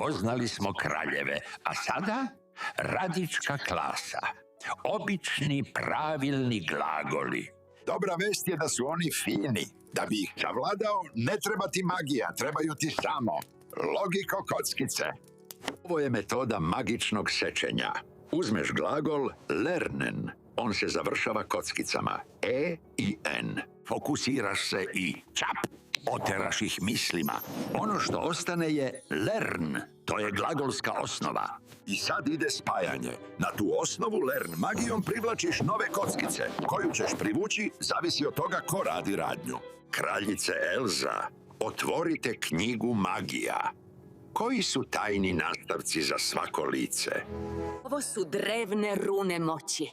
Upoznali smo kraljeve, a sada radička klasa. Obični pravilni glagoli. Dobra vest je da su oni fini. Da bi ih savladao, ne treba ti magija, trebaju ti samo logiko kockice. Ovo je metoda magičnog sečenja. Uzmeš glagol lernen, on se završava kockicama E i N. Fokusiraš se i čap, oteraš ih mislima. Ono što ostane je lern, to je glagolska osnova. I sad ide spajanje. Na tu osnovu lern magijom privlačiš nove kockice. Koju ćeš privući, zavisi od toga ko radi radnju. Kraljice Elza, otvorite knjigu magija. Koji su tajni nastavci za svako lice? Ovo su drevne rune moći.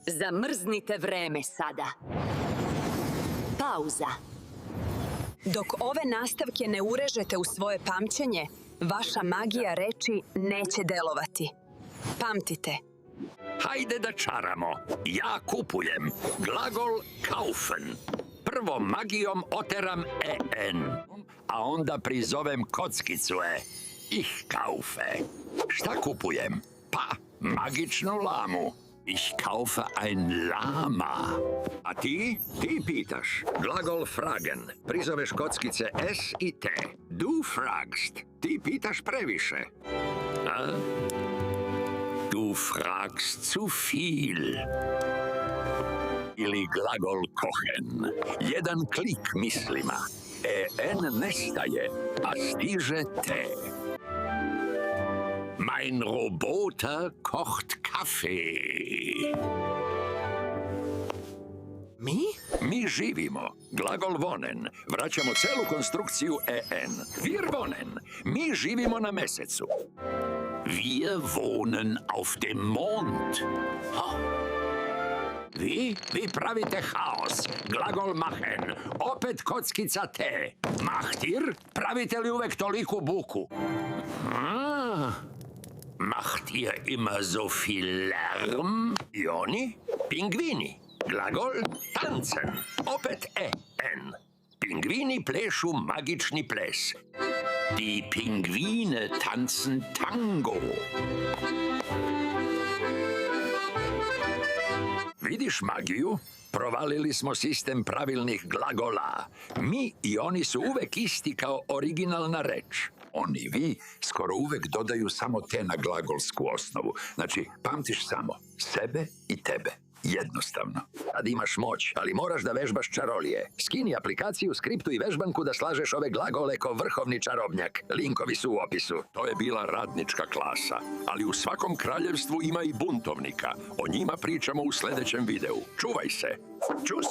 Zamrznite vreme sada. Pauza. Dok ove nastavke ne urežete u svoje pamćenje, vaša magija reči neće delovati. Pamtite. Hajde da čaramo. Ja kupujem. Glagol kaufen. Prvo magijom oteram en, a onda prizovem kockicu ich kaufe. Šta kupujem? Pa, magičnu lamu. Ich kaufe ein Lama. A ti? Ti pitaš. Glagol fragen. Prizoveš kockice S i T. Du fragst. Ti pitaš previše. A? Du fragst zu viel. Ili glagol kochen. Jedan klik mislima. En nestaje, a stiže T. Mein Roboter kocht Kaffee. Mi živimo. Glagol wohnen. Vraćamo celu konstrukciju en. Wir wohnen. Mi živimo na mesecu. Wir wohnen auf dem Mond. Vi pravite haos. Glagol machen. Opet kockica T. Mahtir, pravite li uvek toliku buku? Macht ihr immer so viel Lärm? Joni? Pingvini. Glagol tanzen. Opet en. Pingvini plešu magični ples. Die Pingvine tanzen Tango. Vidiš magiju? Provalili smo sistem pravilnih glagola. Mi i oni su uvek isti kao originalna reč. Oni i vi skoro uvek dodaju samo te na glagolsku osnovu. Znači, pamtiš samo sebe i tebe. Jednostavno. Sad imaš moć, ali moraš da vežbaš čarolije. Skini aplikaciju, skriptu i vežbanku da slažeš ove glagole ko vrhovni čarobnjak. Linkovi su u opisu. To je bila radnička klasa. Ali u svakom kraljevstvu ima i buntovnika. O njima pričamo u sledećem videu. Čuvaj se. Čus!